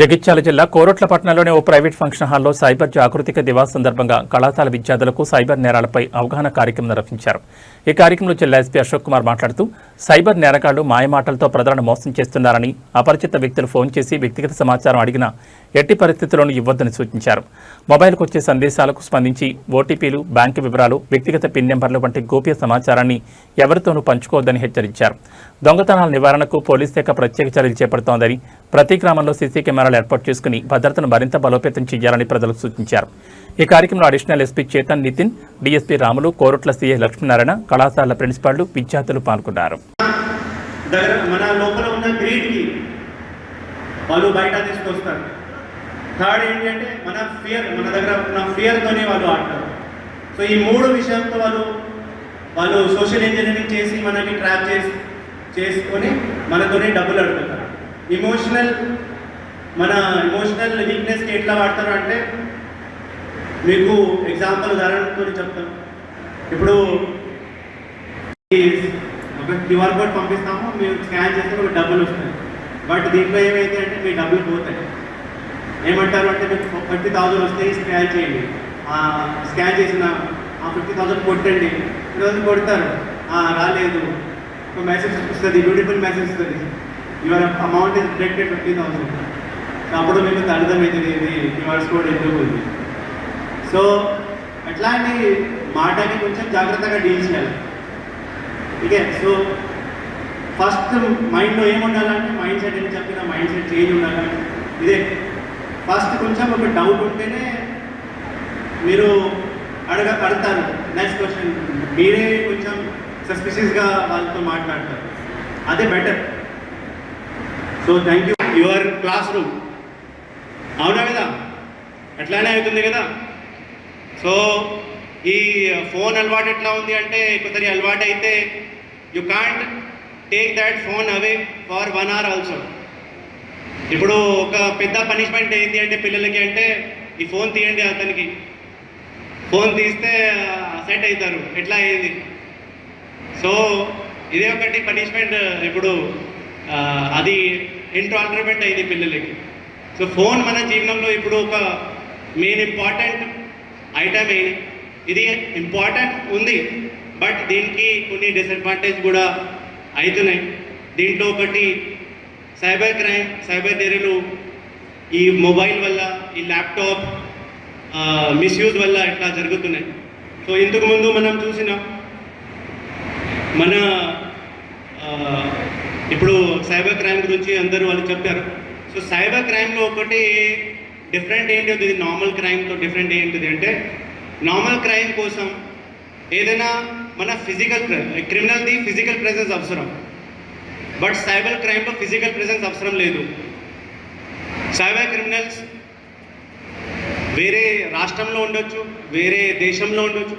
జగిత్యాల జిల్లా కోరుట్లపట్నంలోని ఓ private function హాల్లో cyber జాగృతిక Diwas సందర్భంగా కళాశాల విద్యార్థులకు సైబర్ నేరాలపై అవగాహన కార్యక్రమం నిర్వహించారు. ఈ కార్యక్రమంలో జిల్లా ఎస్పీ అశోక్ కుమార్ మాట్లాడుతూ సైబర్ నేరగాళ్లు మాయమాటలతో ప్రజలను మోసం చేస్తున్నారని, అపరిచిత వ్యక్తులు ఫోన్ చేసి వ్యక్తిగత సమాచారం అడిగినా ఎట్టి పరిస్థితుల్లోనూ ఇవ్వొద్దని సూచించారు. మొబైల్కు వచ్చే సందేశాలకు స్పందించి ఓటీపీలు, బ్యాంకు వివరాలు, వ్యక్తిగత పిన్ నెంబర్లు వంటి గోప్య సమాచారాన్ని ఎవరితోనూ పంచుకోవద్దని హెచ్చరించారు. దొంగతనాల నివారణకు పోలీస్ శాఖ ప్రత్యేక చర్యలు చేపడుతోందని, ప్రతి గ్రామంలో సీసీ కెమెరాలు ఏర్పాటు చేసుకుని భద్రతను మరింత బలోపేతం చేయాలని ప్రజలకు సూచించారు. ఈ కార్యక్రమంలో additional SP Chetan Nitin, DSP Ramulu, Korutla CI Lakshminarayana, కళాశాల ప్రిన్సిపాళ్లు, విద్యార్థులు పాల్గొన్నారు. మన లోపల ఉన్న గ్రీడ్కి వాళ్ళు బయట తీసుకొస్తారు. థర్డ్ ఏంటంటే మన దగ్గర ఉన్న ఫియర్తోనే వాళ్ళు ఆడతారు. సో ఈ మూడు విషయాలతో వాళ్ళు సోషల్ ఇంజనీరింగ్ చేసి మనకి ట్రాప్ చేసుకొని మనతోనే డబ్బులు అడుగుతారు. మన ఎమోషనల్ వీక్నెస్కి ఎట్లా వాడతారు అంటే, మీకు ఎగ్జాంపుల్ ఉదాహరణతో చెప్తాను. ఇప్పుడు ఒక క్యూఆర్ కోడ్ పంపిస్తాము, మీరు స్కాన్ చేస్తే మీకు డబ్బులు వస్తాయి. బట్ దీంట్లో ఏమైతే అంటే మీ డబ్బులు పోతాయి. ఏమంటారు అంటే, మీకు 50,000 వస్తాయి, స్కాన్ చేయండి. స్కాన్ చేసిన 50,000 కొట్టండి. ఈరోజు కొడతారు, రాలేదు, ఒక మెసేజ్ వస్తుంది, బ్యూటిఫుల్ మెసేజ్ వస్తుంది, యువర్ అమౌంట్ ఇస్ డిడక్టెడ్ 50,000. అప్పుడు మీకు అర్థమవుతుంది ఇది క్యూఆర్ కోడ్ ఎందుకు ఉంది. సో అట్లాంటి మాటని కొంచెం జాగ్రత్తగా డీల్ చేయాలి. ఓకే, సో ఫస్ట్ మైండ్లో ఏముండాలంటే, మైండ్ సెట్ అని చెప్పిన మైండ్ సెట్ చేంజ్ ఉండాలంటే ఇదే. ఫస్ట్ కొంచెం ఒక డౌట్ ఉంటేనే మీరు అడుగుతారు. నెక్స్ట్ క్వశ్చన్ మీరే కొంచెం సస్పిషియస్గా వాళ్ళతో మాట్లాడతారు, అదే better. So thank you. Your class room అవునా కదా, అట్లానే అవుతుంది కదా. సో ఈ ఫోన్ అలవాటు ఎట్లా ఉంది అంటే, కొందరి అలవాటు అయితే you can't take that phone away for 1 hour also. ఇప్పుడు ఒక పెద్ద పనిష్మెంట్ ఏంటి అంటే పిల్లలకి అంటే, ఈ ఫోన్ తీయండి, అతనికి ఫోన్ తీస్తే సెట్ అవుతారు. ఎట్లా అయ్యేది? సో ఇదే ఒకటి పనిష్మెంట్. ఇప్పుడు అది ఇంటాలరబుల్ అయింది పిల్లలకి. సో ఫోన్ మన జీవనంలో ఇప్పుడు ఒక మెయిన్ ఇంపార్టెంట్ ఐటమ్ అయింది. ఇది ఇంపార్టెంట్ ఉంది, బట్ దీనికి కొన్ని డిసడ్వాంటేజ్ కూడా అవుతున్నాయి. దీంట్లో ఒకటి సైబర్ క్రైమ్, సైబర్ నేరాలు ఈ మొబైల్ వల్ల, ఈ ల్యాప్టాప్ మిస్యూజ్ వల్ల ఇట్లా జరుగుతున్నాయి. సో ఇంతకుముందు మనం చూసినాం, మన ఇప్పుడు సైబర్ క్రైమ్ గురించి అందరూ వాళ్ళు చెప్పారు. సో సైబర్ క్రైమ్లో ఒకటి డిఫరెంట్ ఏంటి, ఇది నార్మల్ క్రైమ్తో డిఫరెంట్ ఏంటిది అంటే, నార్మల్ క్రైమ్ కోసం ఏదైనా మన ఫిజికల్ క్రిమినల్ది ఫిజికల్ ప్రెజెన్స్ అవసరం, బట్ సైబర్ క్రైమ్లో ఫిజికల్ ప్రెజెన్స్ అవసరం లేదు. సైబర్ క్రిమినల్స్ వేరే రాష్ట్రంలో ఉండొచ్చు, వేరే దేశంలో ఉండొచ్చు,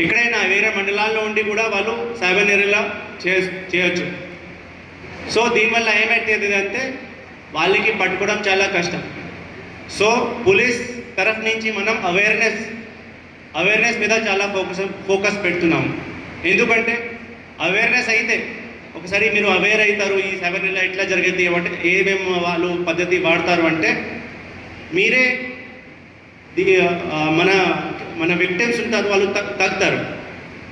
ఎక్కడైనా వేరే మండలాల్లో ఉండి కూడా వాళ్ళు సైబర్ నేరాలు చేయొచ్చు. సో దీనివల్ల ఏమైతుంది అంటే, వాళ్ళకి పట్టుకోవడం చాలా కష్టం. సో పోలీస్ తరఫు నుంచి మనం అవేర్నెస్ మీద చాలా ఫోకస్ పెడుతున్నాము. ఎందుకంటే అవేర్నెస్ అయితే ఒకసారి మీరు అవేర్ అవుతారు, ఈ సైబర్ నేరాలు ఎట్లా జరిగింది అంటే, ఏమేమి వాళ్ళు పద్ధతి వాడతారు అంటే, మీరే మన విక్టిమ్స్ ఉంటారు, వాళ్ళు తగ్గుతారు.